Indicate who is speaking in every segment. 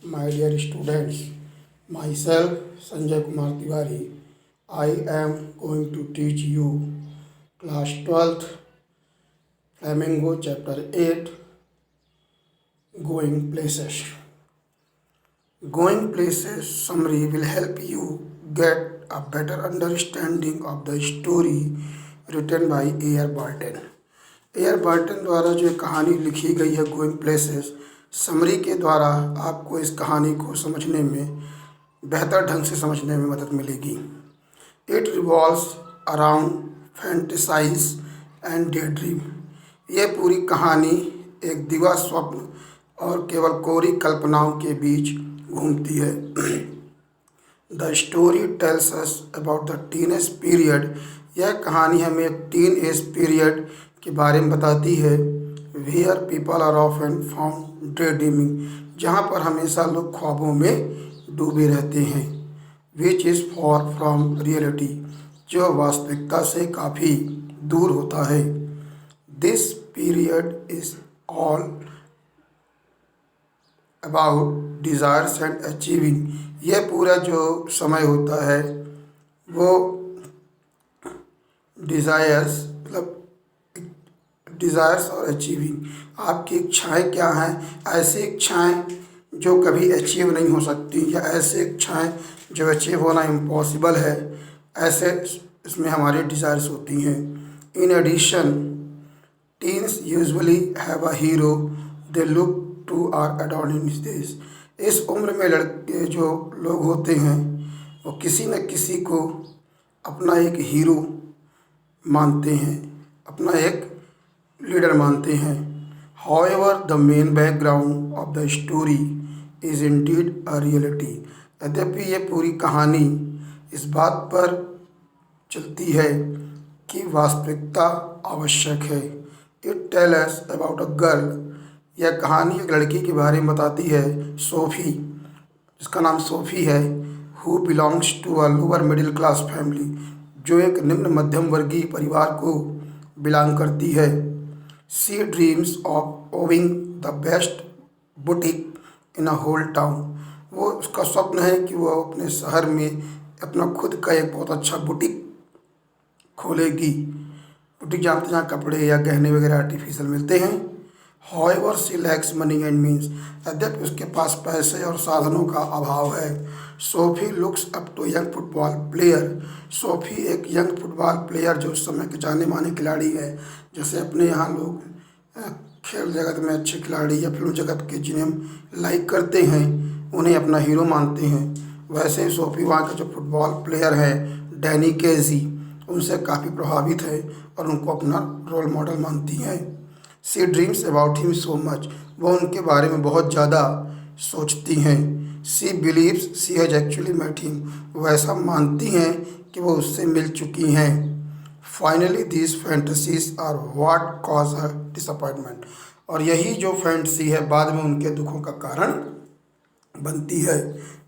Speaker 1: My dear students, myself Sanjay Kumar Tiwari, I am going to teach you class 12th Flamingo chapter 8 Going Places. Going Places summary will help you get a better understanding of the story written by A.R. Barton. A.R. Barton द्वारा जो कहानी लिखी गई है going places, summary के द्वारा आपको इस कहानी को समझने में बेहतर ढंग से समझने में मदद मिलेगी। It revolves around fantasise and day dream. यह पूरी कहानी एक दिवा स्वप्न और केवल कोरी कल्पनाओं के बीच घूमती है। The story tells us about the teenage period. यह कहानी हमें एक टीन एज पीरियड के बारे में बताती है। Where people are often found daydreaming, जहाँ पर हमेशा लोग ख्वाबों में डूबे रहते हैं। Which is far from reality, जो वास्तविकता से काफ़ी दूर होता है। This period is all about desires and achieving. यह पूरा जो समय होता है वो डिज़ायर्स और अचीविंग, आपकी इच्छाएं क्या हैं, ऐसी इच्छाएं जो कभी अचीव नहीं हो सकती या ऐसे इच्छाएं जो अचीव होना इम्पॉसिबल है, ऐसे इसमें हमारी डिज़ायर्स होती हैं। In addition teens usually have a hero they look to or adorn in this. इस उम्र में लड़के जो लोग होते हैं वो किसी न किसी को अपना एक हीरो मानते हैं, अपना एक लीडर मानते हैं। However the main background of the story is indeed a reality. यद्यपि ये पूरी कहानी इस बात पर चलती है कि वास्तविकता आवश्यक है। It tell us about a girl. यह कहानी एक लड़की के बारे में बताती है, सोफ़ी, जिसका नाम सोफ़ी है। Who belongs to a lower middle class family, जो एक निम्न मध्यम वर्गीय परिवार को बिलोंग करती है। She dreams of owning the best boutique in a whole town. वो उसका स्वप्न है कि वो अपने शहर में अपना खुद का एक बहुत अच्छा बुटीक खोलेगी। बुटीक जानते हैं जहाँ कपड़े या गहने वगैरह आर्टिफिशियल मिलते हैं। However she lacks money and means. यद्यपि उसके पास पैसे और साधनों का अभाव है। Sophie looks up to young football player. Sophie एक यंग फुटबॉल प्लेयर जो उस समय के जाने माने खिलाड़ी है, जैसे अपने यहाँ लोग खेल जगत में अच्छे खिलाड़ी या फिल्म जगत के जिन्हें हम लाइक करते हैं उन्हें अपना हीरो मानते हैं, वैसे ही सोफ़ी वहाँ के जो फुटबॉल प्लेयर हैं डैनी केजी, उनसे काफ़ी प्रभावित है और उनको अपना रोल मॉडल मानती हैं। She dreams about him so much. वो उनके बारे में बहुत ज़्यादा सोचती हैं। She believes she has actually met him. वो ऐसा मानती हैं कि वो उससे मिल चुकी हैं। Finally this fantasies are what cause her disappointment. और यही जो फैंटेसी है बाद में उनके दुखों का कारण बनती है।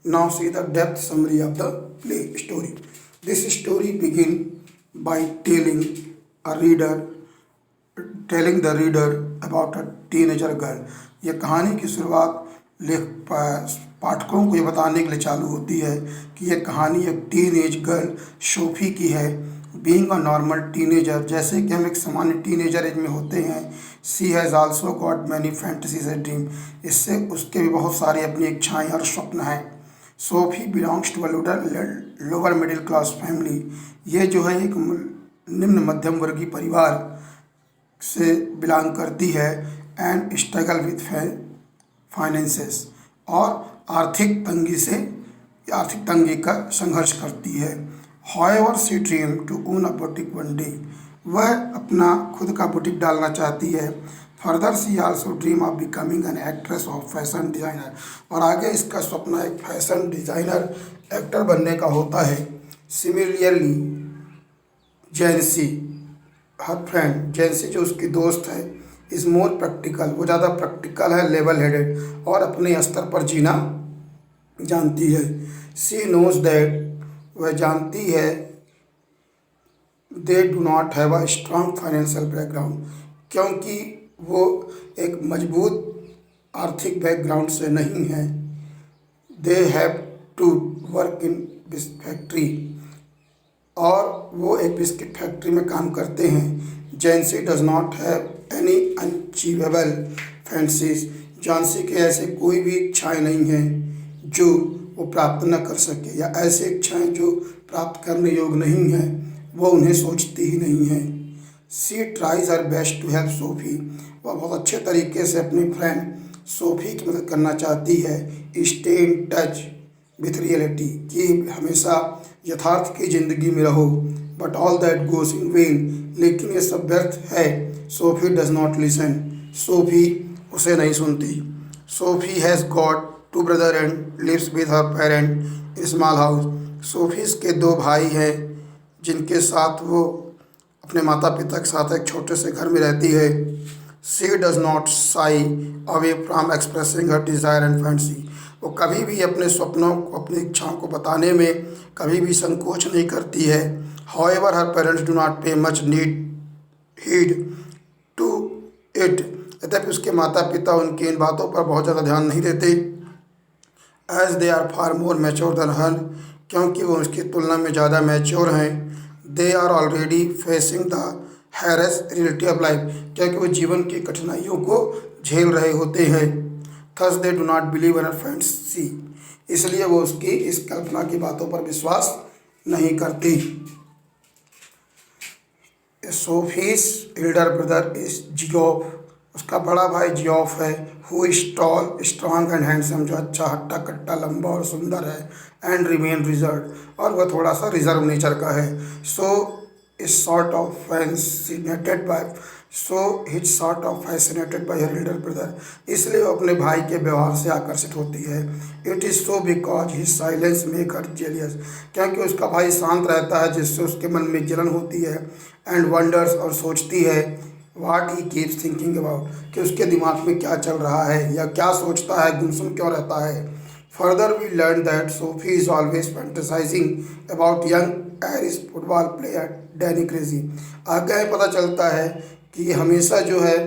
Speaker 1: Now see the depth summary of the play story. This story begin by telling the reader about a teenager girl. यह कहानी की शुरुआत पाठकों को ये बताने के लिए चालू होती है कि यह कहानी एक टीनेज गर्ल सोफ़ी की है। बीइंग अ नॉर्मल टीनेजर, जैसे कि हम एक सामान्य टीनेजर एज में होते हैं। She has also got many fantasies and dream. इससे उसके भी बहुत सारी अपनी इच्छाएं और स्वप्न हैं। Sophie belongs to a lower middle class family. ये जो है एक निम्न मध्यम वर्गीय परिवार से बिलोंग करती है। एंड स्ट्रगल विथ फाइनेंसेस, और आर्थिक तंगी का संघर्ष करती है। However she dream to own a boutique one day. वह अपना खुद का बुटीक डालना चाहती है। Further she also dream of becoming an actress और फैशन डिज़ाइनर। और आगे इसका सपना एक फैशन डिज़ाइनर एक्टर बनने का होता है। सिमिलरली जेंसी, हर फ्रेंड जेंसी जो उसकी दोस्त है, इज़ मोर प्रैक्टिकल। वो ज़्यादा प्रैक्टिकल है, लेवल हेडेड, और अपने स्तर पर जीना जानती है। शी नोज दैट, वह जानती है, they do not have a strong financial background, क्योंकि वो एक मजबूत आर्थिक बैकग्राउंड से नहीं है। They have to work in factory, और वो एक बिस्किट फैक्ट्री में काम करते हैं। Jancy does not have any unachievable fancies, Jancy के ऐसे कोई भी इच्छाएं नहीं हैं जो वो प्राप्त न कर सके, या ऐसी इच्छाएं जो प्राप्त करने योग्य नहीं हैं वो उन्हें सोचती ही नहीं है। She tries her best to help Sophie, वह बहुत अच्छे तरीके से अपनी फ्रेंड सोफी की मदद करना चाहती है। Stay in touch with reality, कि हमेशा यथार्थ की ज़िंदगी में रहो। But all that goes in vain, लेकिन ये सब व्यर्थ है। Sophie does not listen, Sophie उसे नहीं सुनती। Sophie has got two brother and lives with her parent in small house, Sophie's के दो भाई हैं जिनके साथ वो अपने माता पिता के साथ एक छोटे से घर में रहती है। She does not shy away from expressing her desire and fancy, वो कभी भी अपने सपनों को, अपनी इच्छाओं को बताने में कभी भी संकोच नहीं करती है। However her parents do not pay much heed to it, यद्यपि उसके माता पिता उनकी इन बातों पर बहुत ज़्यादा ध्यान नहीं देते। As they are far more mature than her, क्योंकि वो उसकी तुलना में ज़्यादा मैच्योर हैं। They are already facing the harsh reality of life, क्योंकि वो जीवन की कठिनाइयों को झेल रहे होते हैं। Thus they do not believe in her fancy, इसलिए वो उसकी इस कल्पना की बातों पर विश्वास नहीं करती। Sophie's elder brother is Geoff, उसका बड़ा भाई जियोफ है। Who is tall strong and handsome, जो अच्छा हट्टा कट्टा लंबा और सुंदर है। एंड रिमेन रिजर्व, और वह थोड़ा सा रिजर्व नेचर का है। So is sort of fascinated by her Elder brother, इसलिए वो अपने भाई के व्यवहार से आकर्षित होती है। It is so because his silence make her jealous, क्योंकि उसका भाई शांत रहता है जिससे उसके मन में जलन होती है। एंड वंडर्स, और सोचती है। वाट ही कीप्स थिंकिंग अबाउट, कि उसके दिमाग में क्या चल रहा है या क्या सोचता है, गुमसुम क्यों रहता है। Further we learn that Sophie is always fantasising about young Irish football player Danny Casey, आगे पता चलता है कि ये हमेशा जो है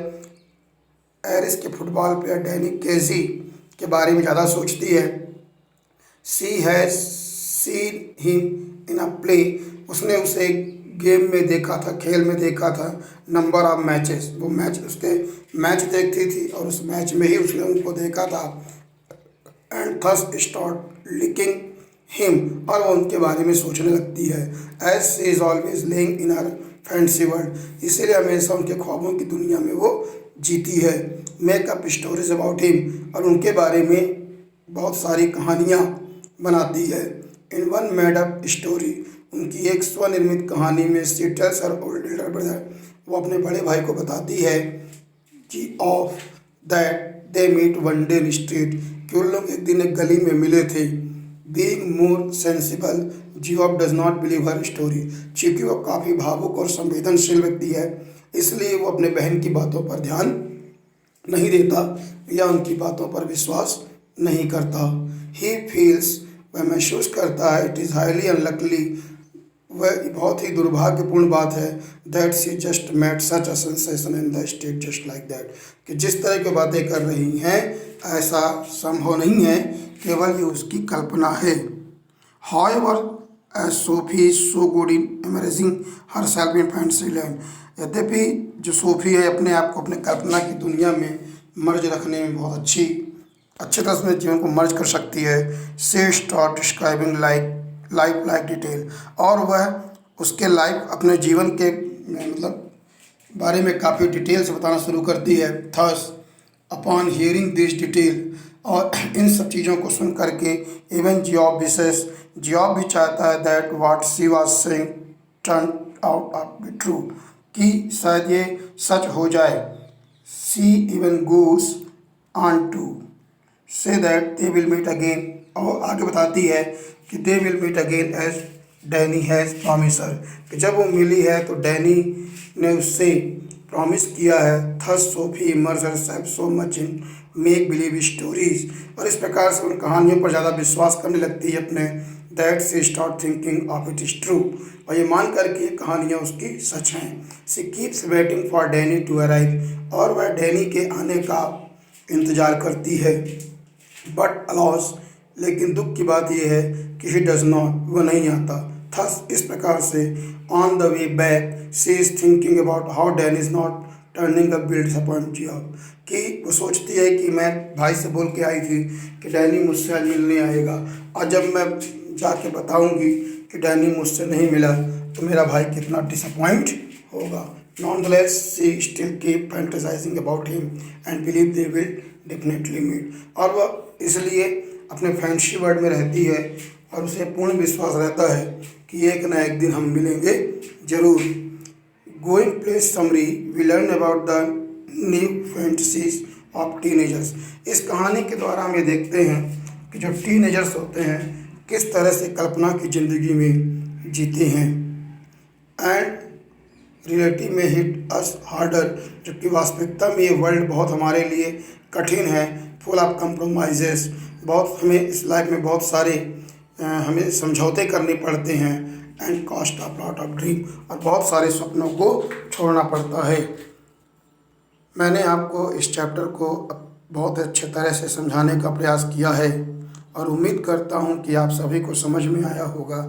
Speaker 1: एरिस के फुटबॉल प्लेयर डैनी क्रेजी के बारे में ज़्यादा सोचती है। She has seen him in a play, उसने उसे गेम में देखा था, खेल में देखा था। नंबर ऑफ मैचेस, वो मैच उसके मैच देखती थी और उस मैच में ही उसने उनको देखा था। And thus start liking him, और वो उनके बारे में सोचने लगती है। As she is always living in her fancy world, इसीलिए हमेशा उनके ख्वाबों की दुनिया में वो जीती है। मेकअप स्टोरीज अबाउट हिम, और उनके बारे में बहुत सारी कहानियाँ बनाती है। In one made up story, उनकी एक स्वनिर्मित कहानी में she tells her older brother, वो अपने बड़े भाई को बताती है कि of that they meet one day in street, कि उन लोग एक दिन एक गली में मिले थे। Being more sensible, Jiyob does not believe her story, चूँकि वो काफ़ी भावुक और संवेदनशील व्यक्ति है, इसलिए वो अपने बहन की बातों पर ध्यान नहीं देता या उनकी बातों पर विश्वास नहीं करता। ही फील्स, वह महसूस करता है। इट इज़ हाईली अनलकली, वह बहुत ही दुर्भाग्यपूर्ण बात है। That she just met such a sensation in the state just like that, कि जिस तरह की बातें कर रही हैं ऐसा संभव नहीं है, केवल ये उसकी कल्पना है। However as Sophie is so good in imaging her self in fancy land, यद्यपि जो सोफी है अपने आप को अपने कल्पना की दुनिया में मर्ज रखने में बहुत अच्छे तरह से अपने जीवन को मर्ज कर सकती है। से स्टार्ट डिस्क्राइबिंग लाइफ डिटेल, और वह उसके लाइफ अपने जीवन के मतलब बारे में काफ़ी डिटेल से बताना शुरू करती है। Thus upon hearing this detail, और इन सब चीज़ों को सुन करके इवन जियोब विशेष, जियोब भी चाहता है that what she was saying turn out of be true, कि शायद ये सच हो जाए। She even goes on to say that they will meet again, और आगे बताती है कि they will meet again as Danny has promise her, कि जब वो मिली है तो डैनी ने उससे प्रॉमिस किया है। Thus Sophie immerse herself so much in make believe stories, और इस प्रकार से उन कहानियों पर ज़्यादा विश्वास करने लगती है अपने। That she start thinking of it is true, और ये मान कर कि ये कहानियाँ उसकी सच हैं। She keeps waiting for Danny to arrive, और वह डैनी के आने का इंतज़ार करती है। बट अलॉस, लेकिन दुख की बात यह है कि ही डज नॉट, वह नहीं आता। थस इस प्रकार से on the way back she is thinking about how Dan is not turning up will disappoint you, कि वो सोचती है कि मैं भाई से बोल के आई थी कि डैनी मुझसे आज मिलने आएगा, और जब मैं जाके बताऊंगी कि डैनी मुझसे नहीं मिला तो मेरा भाई कितना डिसअपॉइंट होगा। Nonetheless, she still keep fantasizing about him and believe they will definitely meet, और वह इसलिए अपने फैंसी वर्ल्ड में रहती है और उसे पूर्ण विश्वास रहता है कि एक ना एक दिन हम मिलेंगे जरूर। Going places summary we learn about the new fantasies of teenagers. इस कहानी के द्वारा हम ये देखते हैं कि जो टीनेजर्स होते हैं किस तरह से कल्पना की ज़िंदगी में जीते हैं। एंड रियलिटी में हिट अस हार्डर, जबकि वास्तविकता में ये वर्ल्ड बहुत हमारे लिए कठिन है। फुल ऑफ कंप्रोमाइजेस, बहुत हमें इस लाइफ में बहुत सारे हमें समझौते करने पड़ते हैं। And cost of lot of dream, और बहुत सारे सपनों को छोड़ना पड़ता है। मैंने आपको इस चैप्टर को बहुत अच्छे तरह से समझाने का प्रयास किया है और उम्मीद करता हूँ कि आप सभी को समझ में आया होगा।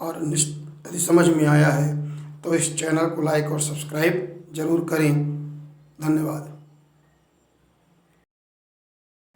Speaker 1: और यदि समझ में आया है तो इस चैनल को लाइक और सब्सक्राइब ज़रूर करें। धन्यवाद।